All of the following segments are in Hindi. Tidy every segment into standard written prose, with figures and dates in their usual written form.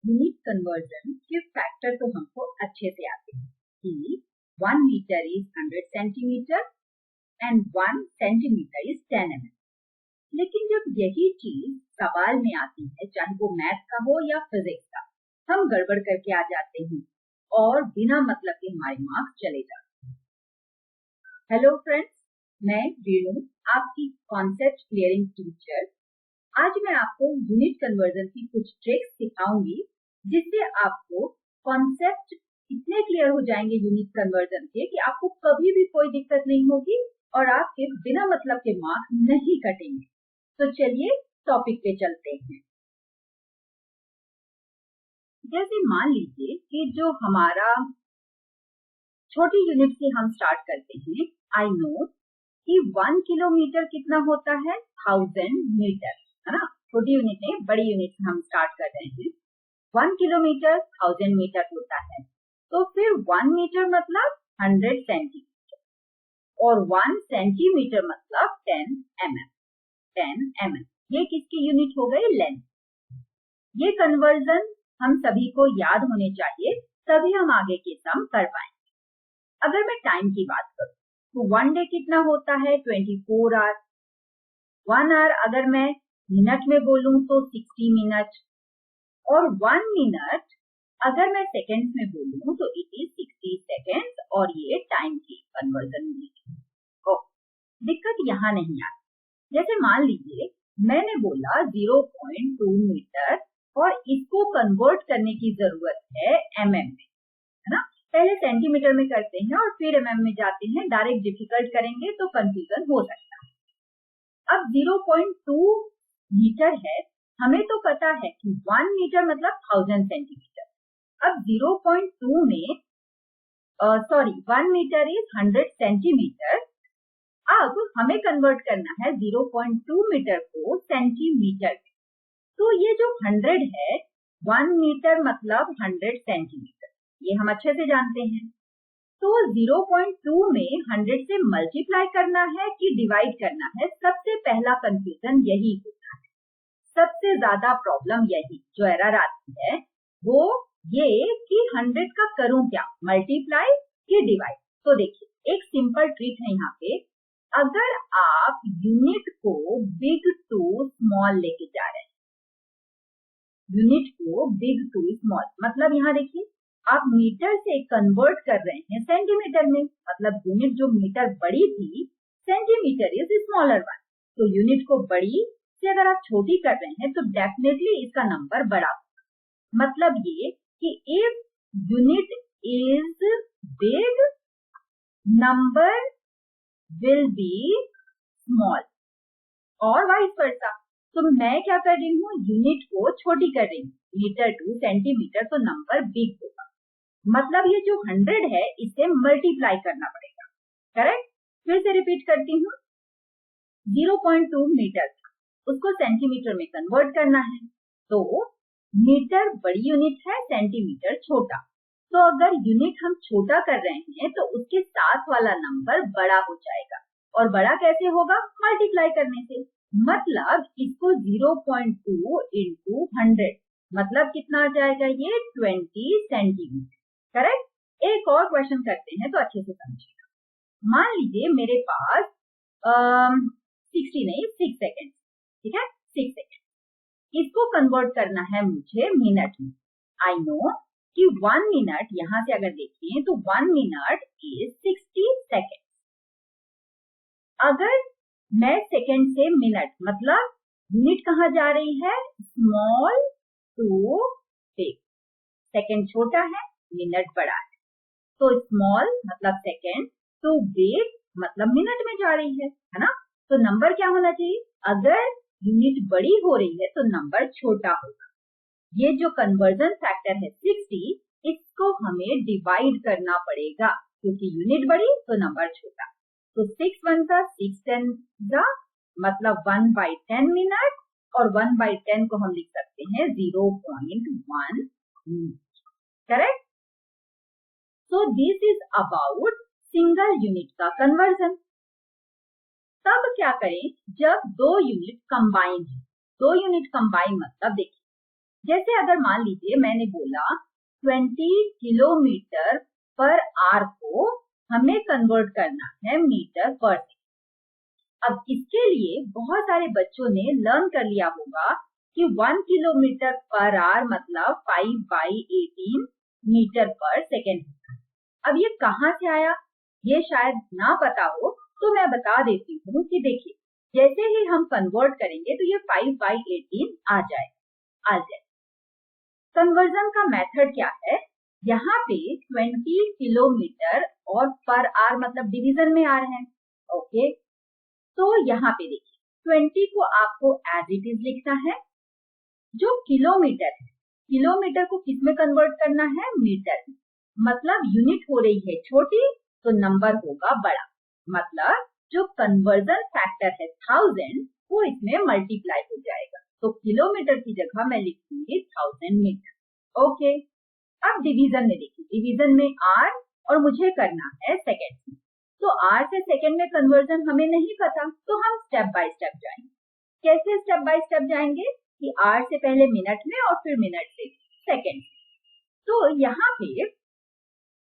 यूनिट कन्वर्जन के फैक्टर तो हमको अच्छे से आते हैं कि 1 meter is 100 centimeter and 1 centimeter is 10 mm। लेकिन जब यही चीज सवाल में आती है, चाहे वो मैथ का हो या फिजिक्स का, हम गड़बड़ करके आ जाते हैं और बिना मतलब के हमारे मार्क्स चले जाते हैं। हेलो फ्रेंड्स, मैं रेणु, आपकी कॉन्सेप्ट क्लियरिंग टीचर। आज मैं आपको यूनिट कन्वर्जन की कुछ ट्रिक्स सिखाऊंगी जिससे आपको कॉन्सेप्ट इतने क्लियर हो जाएंगे यूनिट कन्वर्जन के कि आपको कभी भी कोई दिक्कत नहीं होगी और आपके बिना मतलब के मार्क्स नहीं कटेंगे। तो चलिए टॉपिक पे चलते हैं। जैसे मान लीजिए कि जो हमारा छोटी यूनिट से हम स्टार्ट करते हैं। आई नो कि 1 किलोमीटर कितना होता है, 1000 मीटर, है ना। छोटी यूनिट नहीं, बड़ी यूनिट से हम स्टार्ट कर रहे हैं। 1 किलोमीटर 1000 मीटर होता है, तो फिर 1 मीटर मतलब 100 सेंटीमीटर और 1 सेंटीमीटर मतलब 10 mm। 10 mm ये किसकी यूनिट हो गई, लेंथ। ये कन्वर्जन हम सभी को याद होने चाहिए, तभी हम आगे के सम कर पाएंगे। अगर मैं टाइम की बात करूं तो 1 डे कितना होता है, 24 आवर। 1 आवर अगर मैं मिनट में बोलूं तो 60 मिनट, और 1 मिनट अगर मैं सेकेंड्स में बोलूं तो इट इज 60 सेकेंड्स, और ये टाइम की कन्वर्जन यूनिट। दिक्कत यहाँ नहीं आती। जैसे मान लीजिए मैंने बोला 0.2 मीटर और इसको कन्वर्ट करने की जरूरत है mm में, है ना। पहले सेंटीमीटर में करते हैं और फिर mm में जाते हैं, डायरेक्ट डिफिकल्ट करेंगे तो कंफ्यूजन हो सकता है। अब 0.2 मीटर है, हमें तो पता है कि 1 मीटर मतलब 1000 सेंटीमीटर। अब 0.2 में 1 मीटर इज 100 सेंटीमीटर। अब हमें कन्वर्ट करना है 0.2 मीटर को सेंटीमीटर में। तो ये जो 100 है, 1 मीटर मतलब 100 सेंटीमीटर, ये हम अच्छे से जानते हैं। तो 0.2 में 100 से मल्टीप्लाई करना है कि डिवाइड करना है, सबसे पहला कंफ्यूजन यही होता है। सबसे ज्यादा प्रॉब्लम यही जो एरर आती है वो ये कि 100 का करूं क्या, मल्टीप्लाई कि डिवाइड। तो देखिए एक सिंपल ट्रिक है यहाँ पे। अगर आप यूनिट को बिग टू स्मॉल लेके जा रहे हैं, यूनिट को बिग टू स्मॉल मतलब यहाँ देखिए आप मीटर से कन्वर्ट कर रहे हैं सेंटीमीटर में, मतलब यूनिट जो मीटर बड़ी थी, सेंटीमीटर इज स्मॉलर वन। तो यूनिट को बड़ी से अगर आप छोटी कर रहे हैं तो डेफिनेटली इसका नंबर बड़ा होगा। मतलब ये कि if unit is big, number will be small और वाइस वर्सा। तो मैं क्या कर रही हूँ, यूनिट को छोटी कर रही हूँ, मीटर टू सेंटीमीटर, तो नंबर बिग होगा। मतलब ये जो 100 है इसे मल्टीप्लाई करना पड़ेगा, करेक्ट। फिर से रिपीट करती हूँ, 0.2 मीटर था, उसको सेंटीमीटर में कन्वर्ट करना है। तो मीटर बड़ी यूनिट है, सेंटीमीटर छोटा। तो अगर यूनिट हम छोटा कर रहे हैं तो उसके साथ वाला नंबर बड़ा हो जाएगा, और बड़ा कैसे होगा, मल्टीप्लाई करने से। मतलब इसको 0.2 इंटू 100 मतलब कितना आ जाएगा, ये 20 सेंटीमीटर, करेक्ट। एक और क्वेश्चन करते हैं तो अच्छे से समझिएगा। मान लीजिए मेरे पास 60 नहीं 6 सेकेंड, ठीक है, 6 सेकेंड। इसको कन्वर्ट करना है मुझे मिनट में। आई नो कि 1 मिनट, यहां से अगर देखें तो 1 मिनट इज 60 सेकेंड। अगर मैं सेकेंड से मिनट, मतलब यूनिट कहां जा रही है, स्मॉल टू बिग। सेकेंड छोटा है, मिनट बड़ा है, तो स्मॉल मतलब सेकेंड टू बिग मतलब मिनट में जा रही है ना। तो नंबर क्या होना चाहिए, अगर यूनिट बड़ी हो रही है तो नंबर छोटा होगा। ये जो कन्वर्जन फैक्टर है 60, इसको हमें डिवाइड करना पड़ेगा, क्योंकि यूनिट बड़ी तो नंबर छोटा। तो 6 1 का 6 10 का मतलब 1/10 मिनट, और 1/10 को हम लिख सकते हैं 0.1 correct. So this is about single unit का कन्वर्जन। तब क्या करें जब दो यूनिट कंबाइन है। दो यूनिट कंबाइन मतलब देखिए जैसे अगर मान लीजिए मैंने बोला 20 किलोमीटर पर आवर को हमें कन्वर्ट करना है मीटर पर सेकेंड। अब इसके लिए बहुत सारे बच्चों ने लर्न कर लिया होगा कि 1 किलोमीटर पर आवर मतलब 5/18 मीटर पर सेकेंड होता है। अब ये कहाँ से आया ये शायद ना पता हो, तो मैं बता देती हूँ कि देखिए जैसे ही हम कन्वर्ट करेंगे तो ये 5/18 आ जाए। कन्वर्जन का मेथड क्या है, यहाँ पे 20 किलोमीटर और पर आवर मतलब डिवीजन में आ रहे हैं। ओके, तो यहाँ पे देखिए 20 को आपको एज इट इज लिखना है। जो किलोमीटर है, किलोमीटर को किस में कन्वर्ट करना है, मीटर में। मतलब यूनिट हो रही है छोटी तो नंबर होगा बड़ा, मतलब जो कन्वर्जन फैक्टर है 1000 वो इसमें मल्टीप्लाई हो जाएगा। तो किलोमीटर की जगह मैं लिखूंगी 1000 मीटर। ओके, अब डिवीजन में देखिए, डिवीजन में आर और मुझे करना है सेकेंड में। तो आर से सेकेंड में कन्वर्जन हमें नहीं पता, तो हम स्टेप बाय स्टेप जाएंगे। कैसे स्टेप बाय स्टेप जाएंगे कि आर से पहले मिनट में और फिर मिनट से सेकेंड। तो यहाँ पे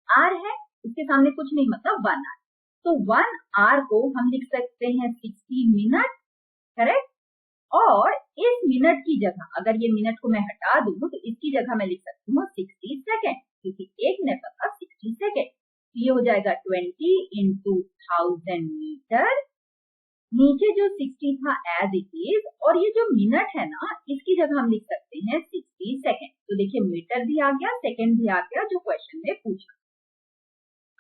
आर है, इसके सामने कुछ नहीं मतलब 1 आर। तो 1 आर को हम लिख सकते हैं 60 मिनट, करेक्ट। और इस मिनट की जगह अगर ये मिनट को मैं हटा दूं तो इसकी जगह मैं लिख सकती हूँ 60 सेकेंड, क्योंकि एक मिनट का 60 सेकेंड। ये हो जाएगा 20 into 1000 मीटर। नीचे जो 60 था एज इट इज, और ये जो मिनट है ना इसकी जगह हम लिख सकते हैं 60 सेकेंड। तो देखिए मीटर भी आ गया, सेकेंड भी आ गया जो क्वेश्चन में पूछा।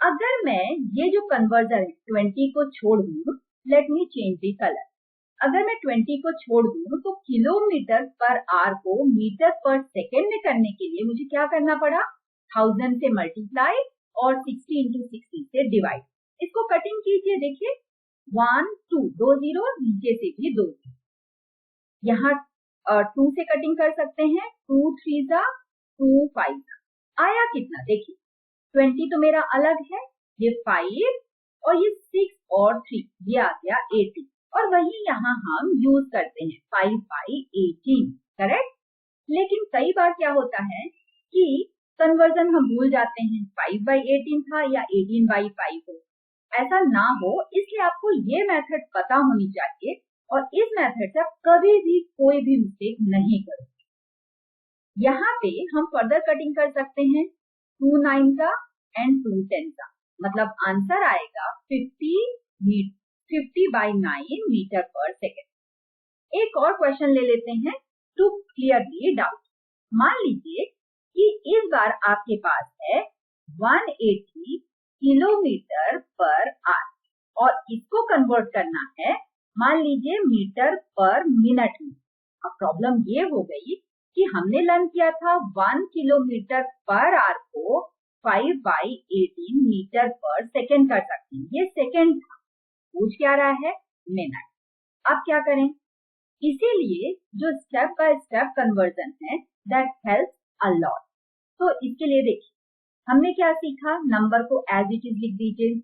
अगर मैं ये जो कन्वर्जन है 20 को छोड़ दूं, let me change the colour. अगर मैं 20 को छोड़ दूं तो किलोमीटर पर आवर को मीटर पर सेकेंड में करने के लिए मुझे क्या करना पड़ा, 1000 से मल्टीप्लाई और 60 into 60 से डिवाइड। इसको कटिंग कीजिए, देखिए 1 2 दो जीरो, नीचे से भी 2 जीरो। यहाँ 2 से कटिंग कर सकते हैं, 2 3 जा 2 5 आया कितना, देखिए 20 तो मेरा अलग है, ये 5 और ये 6 और 3 ये आ गया 80। और वही यहाँ हम यूज करते हैं 5/18, करेक्ट। लेकिन कई बार क्या होता है कि कन्वर्जन हम भूल जाते हैं 5/18 था या 18/5 हो, ऐसा ना हो इसलिए आपको ये मेथड पता होनी चाहिए और इस मेथड से आप कभी भी कोई भी मिस्टेक नहीं करोगे। यहाँ पे हम फर्दर कटिंग कर सकते हैं 2 9 का एंड 2 10 का, मतलब आंसर आएगा 50/9 मीटर पर सेकेंड। एक और क्वेश्चन ले लेते हैं टू क्लियर दी डाउट। मान लीजिए कि इस बार आपके पास है 180 किलोमीटर पर आवर और इसको कन्वर्ट करना है मान लीजिए मीटर पर मिनट में। अब प्रॉब्लम ये हो गई कि हमने लर्न किया था 1 किलोमीटर पर आवर को 5/18 मीटर पर सेकेंड कर सकते हैं, ये सेकेंड था, पूछ क्या रहा है, मिनट। अब क्या करें, इसीलिए जो स्टेप बाय स्टेप कन्वर्जन है दैट हेल्प्स अ लॉट। तो इसके लिए देखिए हमने क्या सीखा, नंबर को एज इट इज लिख दीजिए,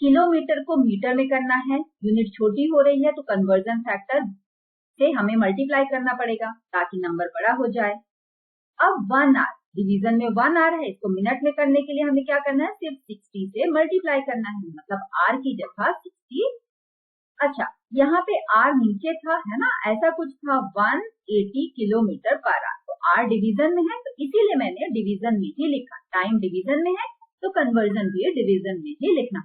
किलोमीटर को मीटर में करना है, यूनिट छोटी हो रही है तो कन्वर्जन फैक्टर से हमें मल्टीप्लाई करना पड़ेगा ताकि नंबर बड़ा हो जाए। अब 1 आवर, डिवीजन में 1 आवर है, इसको मिनट में करने के लिए हमें क्या करना है, सिर्फ 60 से मल्टीप्लाई करना है, मतलब आर की जगह 60। अच्छा, यहाँ पे आर नीचे था, है ना, ऐसा कुछ था 180 किलोमीटर पर आवर, तो आर डिवीजन में है तो इसीलिए मैंने डिवीजन में ही लिखा। टाइम डिवीजन में है तो कन्वर्जन भी डिवीजन में ही लिखना।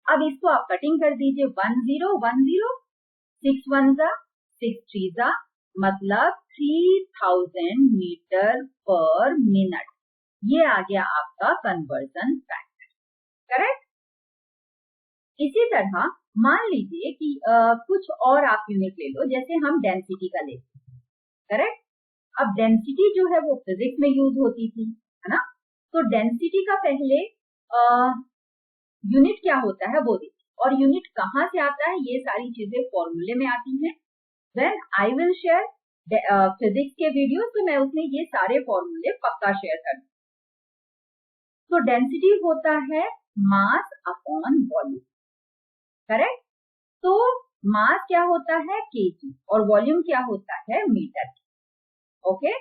अब इसको आप कटिंग कर दीजिए, 1 0 1 0, 6 1 जा 6 3 जा, मतलब 3000 मीटर पर मिनट। ये आ गया आपका कन्वर्जन फैक्टर, करेक्ट। इसी तरह मान लीजिए कि कुछ और आप यूनिट ले लो, जैसे हम डेंसिटी का लेते हैं, करेक्ट। अब डेंसिटी जो है वो फिजिक्स में यूज होती थी, है ना, तो डेंसिटी का पहले यूनिट क्या होता है वो देखिए, और यूनिट कहाँ से आता है, ये सारी चीजें फॉर्मूले में आती हैं। When I will share physics के वीडियोस तो मैं उसमें ये सारे फॉर्मूले पक्का शेयर कर दूंगी। तो डेंसिटी होता है मास अपॉन वॉल्यूम, करेक्ट। तो मास क्या होता है केजी और वॉल्यूम क्या होता है मीटर। ओके,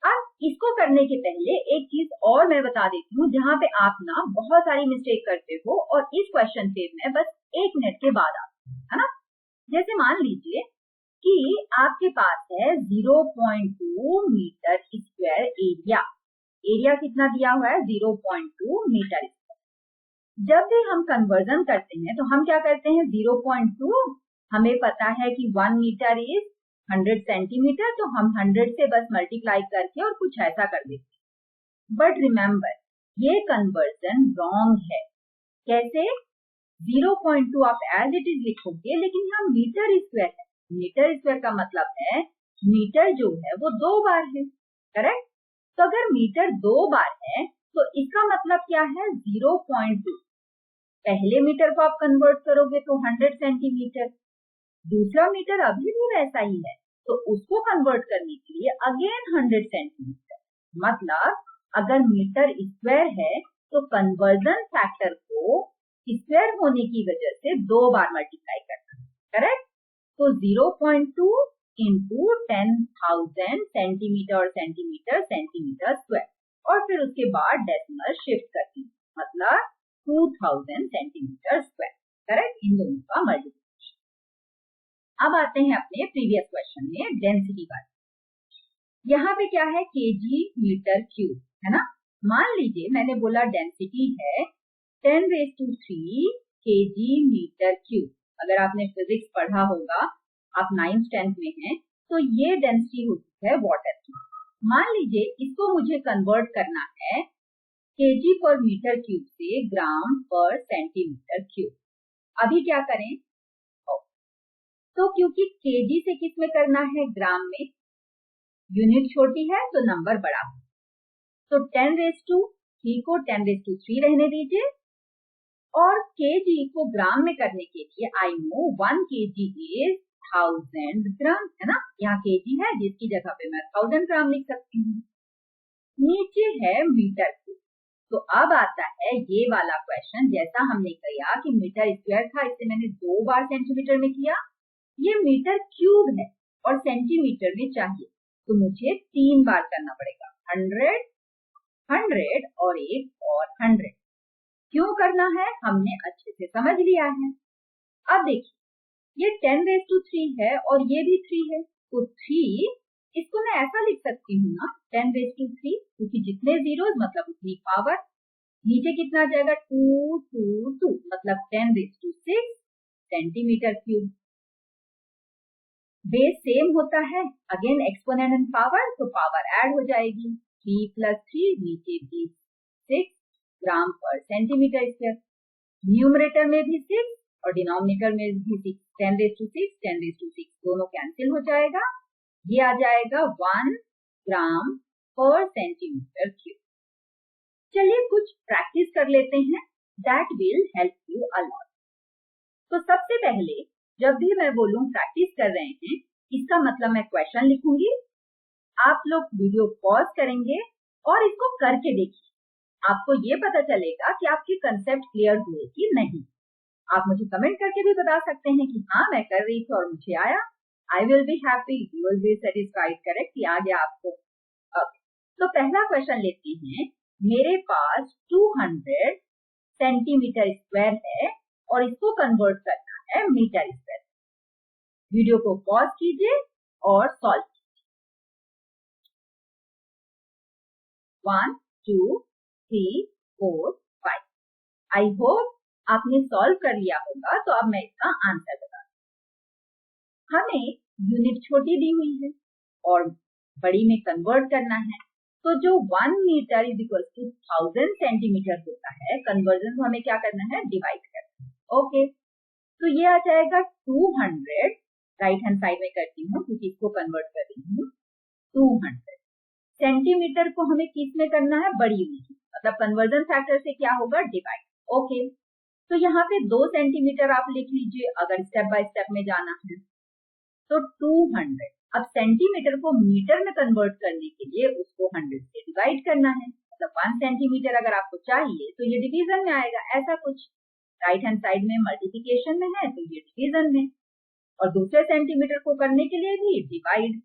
अब इसको करने के पहले एक चीज और मैं बता देती हूँ जहाँ पे आप ना बहुत सारी मिस्टेक करते हो और इस क्वेश्चन पे मैं बस 1 मिनट के बाद आती हूँ, है ना। जैसे मान लीजिए कि आपके पास है 0.2 मीटर स्क्वायर एरिया। एरिया कितना दिया हुआ है? 0.2 मीटर स्क्वायर। जब भी हम कन्वर्जन करते हैं तो हम क्या करते हैं? 0.2 हमें पता है कि 1 मीटर इज 100 सेंटीमीटर, तो हम 100 से बस मल्टीप्लाई करके और कुछ ऐसा कर देते हैं। बट रिमेम्बर, ये कन्वर्जन रॉन्ग है। कैसे? 0.2 आप एज इट इज लिखोगे, लेकिन यहाँ मीटर स्क्वायर है। मीटर स्क्वायर का मतलब है मीटर जो है वो 2 बार है, करेक्ट। तो अगर मीटर 2 बार है तो इसका मतलब क्या है? 0.2 पहले मीटर को आप कन्वर्ट करोगे तो 100 सेंटीमीटर, दूसरा मीटर अभी भी वैसा ही है, तो उसको कन्वर्ट करने के लिए अगेन 100 सेंटीमीटर। मतलब अगर मीटर स्क्वायर है तो कन्वर्जन फैक्टर को स्क्वायर होने की वजह से 2 बार मल्टीप्लाई करना है, करेक्ट। तो 0.2 इंटू 10,000 सेंटीमीटर और सेंटीमीटर सेंटीमीटर स्क्वायर, और फिर उसके बाद डेसिमल शिफ्ट करती है, मतलब 2000 सेंटीमीटर स्क्वायर, करेक्ट। इन दोनों का मल्टीप्लिकेशन। अब आते हैं अपने प्रीवियस क्वेश्चन में डेंसिटी पर। यहाँ पे क्या है? केजी मीटर क्यूब, है ना। मान लीजिए मैंने बोला डेंसिटी है 10⁻³ केजी मीटर क्यूब। अगर आपने फिजिक्स पढ़ा होगा, आप 9th 10th में हैं, तो ये डेंसिटी होती है वाटर की। मान लीजिए इसको मुझे कन्वर्ट करना है केजी पर मीटर क्यूब से ग्राम पर सेंटीमीटर क्यूब। अभी क्या करें? तो क्योंकि केजी से किस में करना है? ग्राम में। यूनिट छोटी है तो नंबर बड़ा है, तो 10⁻³ को 10⁻³ रहने दीजिए, और केजी को ग्राम में करने के लिए आई नो 1 kg इज 1000 ग्राम, है ना। यहाँ केजी है जिसकी जगह पे मैं 1000 ग्राम लिख सकती हूँ। नीचे है मीटर क्यूब। तो अब आता है ये वाला क्वेश्चन, जैसा हमने किया कि मीटर स्क्वायर था, इससे मैंने 2 बार सेंटीमीटर में किया। ये मीटर क्यूब है और सेंटीमीटर में चाहिए, तो मुझे 3 बार करना पड़ेगा। 100, 100 और 1 और 100। क्यों करना है हमने अच्छे से समझ लिया है। अब देखिए, ये 10⁻³ है और ये भी 3 है, तो 3 इसको मैं ऐसा लिख सकती हूँ ना 10⁻3, क्योंकि जितने जीरोस मतलब उतनी पावर। नीचे कितना आ जाएगा? 2 2 2, मतलब 10⁻6 सेंटीमीटर क्यूब। बेस सेम होता है, अगेन एक्सपोनेंट एंड पावर, तो पावर ऐड हो जाएगी। 3 + 3 नीचे भी 6 ग्राम पर सेंटीमीटर स्क्वायर। न्यूमरेटर में भी 6 और डिनोमिनेटर में भी 6। 10⁻6 10⁻6 दोनों कैंसिल हो जाएगा, ये आ जाएगा 1 ग्राम पर सेंटीमीटर क्यूब। चलिए कुछ प्रैक्टिस कर लेते हैं, that will help you a lot. तो सबसे पहले जब भी मैं बोलूं प्रैक्टिस कर रहे हैं, इसका मतलब मैं क्वेश्चन लिखूंगी, आप लोग वीडियो पॉज करेंगे और इसको करके देखिए। आपको ये पता चलेगा कि आपके कंसेप्ट क्लियर हुए कि नहीं। आप मुझे कमेंट करके भी बता सकते हैं कि हाँ मैं कर रही थी और मुझे आया। I will be happy, you will be satisfied, correct, कि आ गया आपको। तो पहला क्वेश्चन लेते हैं। मेरे पास 200 सेंटीमीटर स्क्वायर है और इसको कन्वर्ट करना है मीटर स्क्वायर। वीडियो को पॉज कीजिए और सॉल्व कीजिए। 1 2 3 4 5। आई होप आपने सॉल्व कर लिया होगा। तो अब मैं इसका आंसर बता दूं। हमें यूनिट छोटी दी हुई है और बड़ी में कन्वर्ट करना है, तो जो 1 meter is equal to 1000 centimeter होता है, कन्वर्जन को हमें क्या करना है? डिवाइड करना है। ओके, तो ये आ जाएगा 200, राइट हैंड साइड में करती हूँ क्योंकि इसको कन्वर्ट कर रही हूँ। 200 सेंटीमीटर को हमें किस में करना है? बड़ी यूनिट, मतलब कन्वर्जन फैक्टर से क्या होगा? डिवाइड। ओके, तो यहाँ पे 2 सेंटीमीटर आप लिख लीजिए अगर स्टेप बाय स्टेप में जाना है। तो 200, अब सेंटीमीटर को मीटर में कन्वर्ट करने के लिए उसको 100 से डिवाइड करना है, मतलब 1 सेंटीमीटर अगर आपको चाहिए तो ये डिवीजन में आएगा, ऐसा कुछ। राइट हैंड साइड में मल्टीप्लिकेशन में है तो ये डिवीजन में, और दूसरे सेंटीमीटर को करने के लिए भी डिवाइड।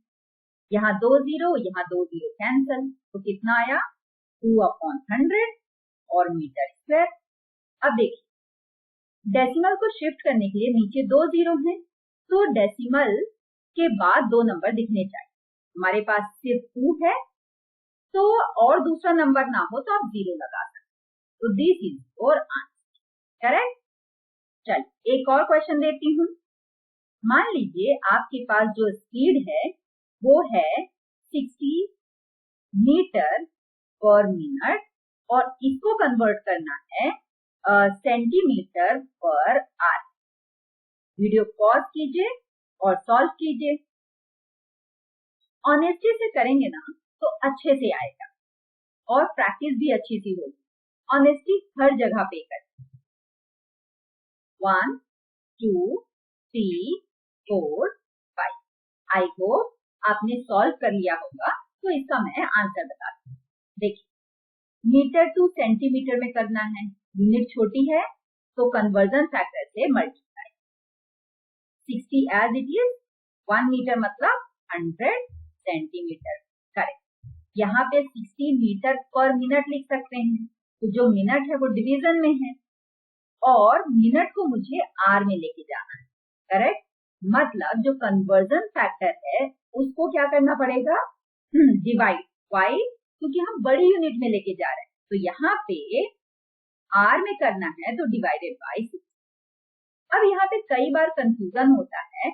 यहाँ 2 जीरो, यहाँ 2 जीरो कैंसल, तो कितना आया 2/100 और मीटर स्क्वायर। अब देखिए डेसिमल को शिफ्ट करने के लिए नीचे 2 जीरो हैं, तो डेसिमल के बाद 2 नंबर दिखने चाहिए। हमारे पास सिर्फ 2 है, तो और दूसरा नंबर ना हो तो आप 0 लगा सकते। तो this is your answer, correct. चलिए एक और क्वेश्चन देती हूँ। मान लीजिए आपके पास जो स्पीड है वो है 60 मीटर पर मिनट और इसको कन्वर्ट करना है centimetre per our. Video pause कीजिए और सॉल्व कीजिए। ऑनेस्टी से करेंगे ना तो अच्छे से आएगा और प्रैक्टिस भी अच्छी सी होगी। ऑनेस्टी हर जगह पे करें। 1 2 3 4 5। आई होप आपने सॉल्व कर लिया होगा, तो इसका मैं आंसर बताती हूँ। देखिए मीटर टू सेंटीमीटर में करना है, यूनिट छोटी है तो कन्वर्जन फैक्टर से multiply. 60 as it is, 1 meter मतलब 100 सेंटीमीटर, करेक्ट। यहाँ पे 60 मीटर पर मिनट लिख सकते हैं, तो जो मिनट है वो डिवीजन में है और मिनट को मुझे आर में लेके जाना है, करेक्ट। मतलब जो कन्वर्जन फैक्टर है उसको क्या करना पड़ेगा, डिवाइड। वाई? क्योंकि हम बड़ी यूनिट में लेके जा रहे हैं, तो यहाँ पे आर में करना है तो डिवाइडेड बाई 60। अब यहाँ पे कई बार कंफ्यूजन होता है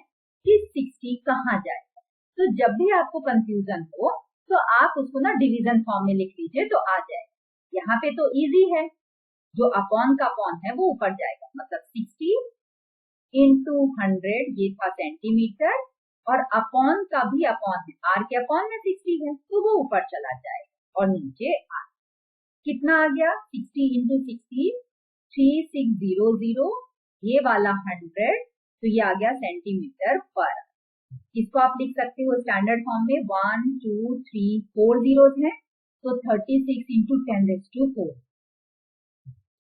कि 60 कहाँ जाएगा, तो जब भी आपको कंफ्यूजन हो तो आप उसको ना डिवीजन फॉर्म में लिख लीजिए तो आ जाएगा। यहाँ पे तो इजी है, जो अपॉन का अपॉन है वो ऊपर जाएगा, मतलब 60 इंटू 100 ये था सेंटीमीटर और अपॉन का भी अपॉन है, आर के अपॉन में 60 है तो वो ऊपर चला जाएगा और नीचे आर। कितना आ गया 60 इंटू 60 3600, ये वाला 100 तो ये आ गया सेंटीमीटर पर। इसको आप लिख सकते हो स्टैंडर्ड फॉर्म में 1 2 3 4 जीरोस हैं तो 36 इंटू 10⁴।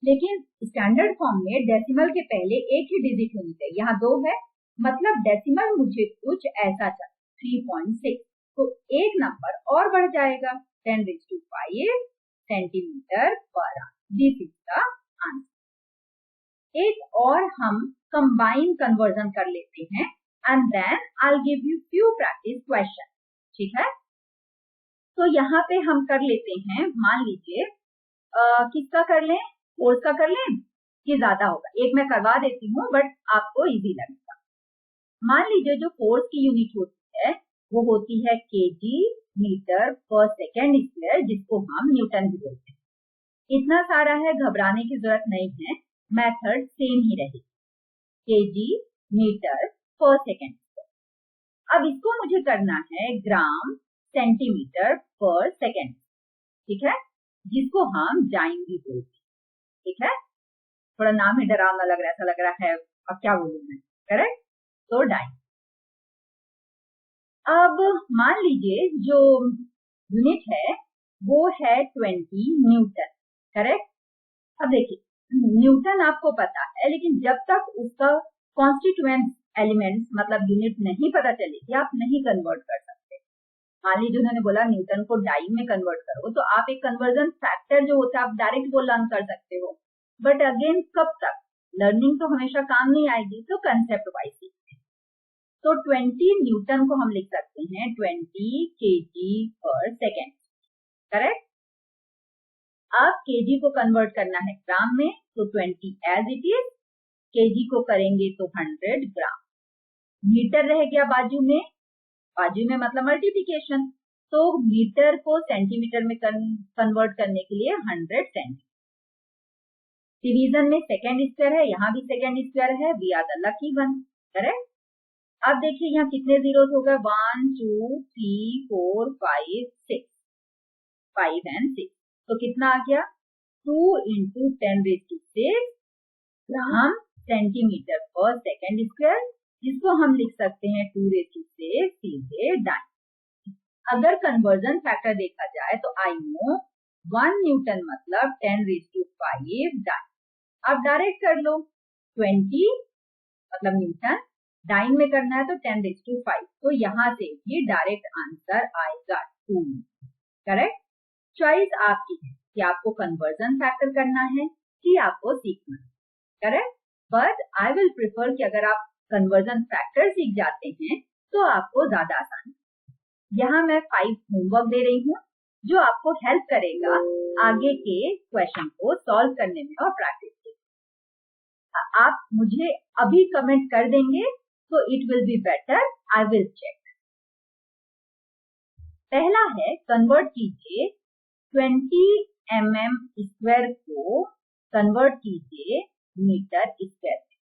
लेकिन स्टैंडर्ड फॉर्म में डेसिमल के पहले एक ही डिजिट होनी चाहिए, यहाँ 2 है मतलब डेसिमल मुझे कुछ ऐसा चाहिए 3.6, तो एक नंबर और बढ़ जाएगा 10⁵ centimeter per hour. This is the answer. एक और हम कंबाइन कन्वर्जन कर लेते हैं and then I will give you few practice question, ठीक है। तो यहाँ पे हम कर लेते हैं, मान लीजिए किसका कर लें, फोर्स का कर लें, ये ज्यादा होगा। एक मैं करवा देती हूँ बट आपको इजी लगेगा। मान लीजिए जो फोर्स की यूनिट होती है वो होती है केजी मीटर पर सेकेंड स्क्वायर, जिसको हम न्यूटन भी बोलते हैं। इतना सारा है, घबराने की जरूरत नहीं है, मेथड सेम ही रहेगी, केजी मीटर पर सेकेंड स्क्वायर। अब इसको मुझे करना है ग्राम सेंटीमीटर पर सेकेंड, ठीक है, जिसको हम जाइन भी बोलते हैं, ठीक है। थोड़ा नाम ही डरावना लग रहा है, ऐसा लग रहा है अब क्या बोलूं मैं, करेक्ट। तो डाइन। अब मान लीजिए जो यूनिट है वो है 20 न्यूटन, करेक्ट। अब देखिए न्यूटन आपको पता है, लेकिन जब तक उसका कॉन्स्टिट्यूएंट एलिमेंट्स मतलब यूनिट नहीं पता चलेगी आप नहीं कन्वर्ट कर सकते। मान लीजिए उन्होंने बोला न्यूटन को डाइन में कन्वर्ट करो, तो आप एक कन्वर्जन फैक्टर जो होता है आप डायरेक्ट वो लर्न कर सकते हो, बट अगेन कब तक, लर्निंग तो हमेशा काम नहीं आएगी, तो कंसेप्ट वाइज सीखते हैं। तो 20 न्यूटन को हम लिख सकते हैं 20 केजी पर सेकेंड, करेक्ट। अब केजी को कन्वर्ट करना है ग्राम में, तो 20 एज इट इज, केजी को करेंगे तो 100 ग्राम। मीटर रह गया बाजू में मतलब मल्टीप्लिकेशन, तो मीटर को सेंटीमीटर में कन्वर्ट करने के लिए 100 सेंटीमीटर। डिवीजन में सेकेंड स्क्वायर है, यहाँ भी सेकेंड स्क्वायर है, we are the lucky one, correct. अब देखिए यहाँ कितने जीरोस हो गए, 1 2 3 4 5 6, 5 and 6, तो कितना आ गया 2 इंटू 10⁶ ग्राम सेंटीमीटर पर सेकेंड स्क्वायर, जिसको हम लिख सकते हैं 2⁶ सीधे डाइन। अगर कन्वर्जन फैक्टर देखा जाए तो आई नो 1 न्यूटन मतलब 10⁵ डाइन। अब डायरेक्ट कर लो, 20 मतलब न्यूटन डाइन में करना है तो 10⁵5, तो यहाँ से भी डायरेक्ट आंसर आएगा 2। करेक्ट? चॉइस आपकी है कि आपको कन्वर्जन फैक्टर करना है कि आपको सीखना है। Correct? But I will prefer कि अगर आप कन्वर्जन फैक्टर सीख जाते हैं तो आपको ज्यादा आसान है। यहाँ मैं 5 होमवर्क दे रही हूँ जो आपको हेल्प करेगा आगे के क्वेश्चन को सॉल्व करने में और प्रैक्टिस के। आप मुझे अभी कमेंट कर देंगे तो it will be better, I will check. पहला है, कन्वर्ट कीजिए 20 mm² को कन्वर्ट कीजिए मीटर स्क्वायर में।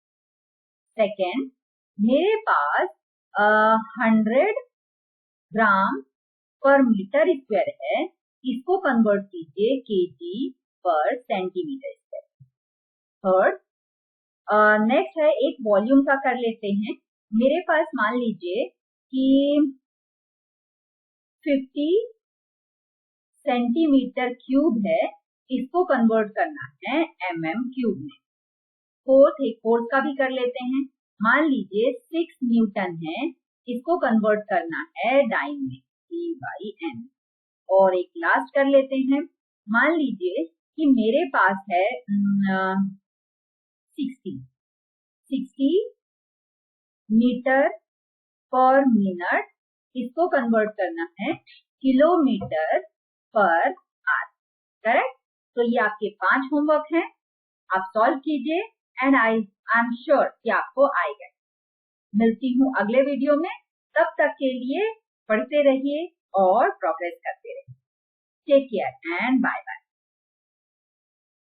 सेकेंड, मेरे पास 100 ग्राम पर मीटर स्क्वायर है, इसको कन्वर्ट कीजिए केजी पर सेंटीमीटर स्क्वायर। थर्ड, नेक्स्ट है एक वॉल्यूम का कर लेते हैं। मेरे पास मान लीजिए कि 50 सेंटीमीटर क्यूब है, इसको कन्वर्ट करना है mm³ में। फोर्थ, एक फोर्थ का भी कर लेते हैं। मान लीजिए 6 न्यूटन है, इसको कन्वर्ट करना है डाइन में, P/N। और एक लास्ट कर लेते हैं। मान लीजिए कि मेरे पास है 60 मीटर पर मिनट, इसको कन्वर्ट करना है किलोमीटर पर आवर। करेक्ट? तो ये आपके 5 होमवर्क हैं, आप सॉल्व कीजिए एंड आई एम श्योर कि आपको आएगा। मिलती हूँ अगले वीडियो में, तब तक के लिए पढ़ते रहिए और प्रोग्रेस करते रहिए। Take care and bye bye.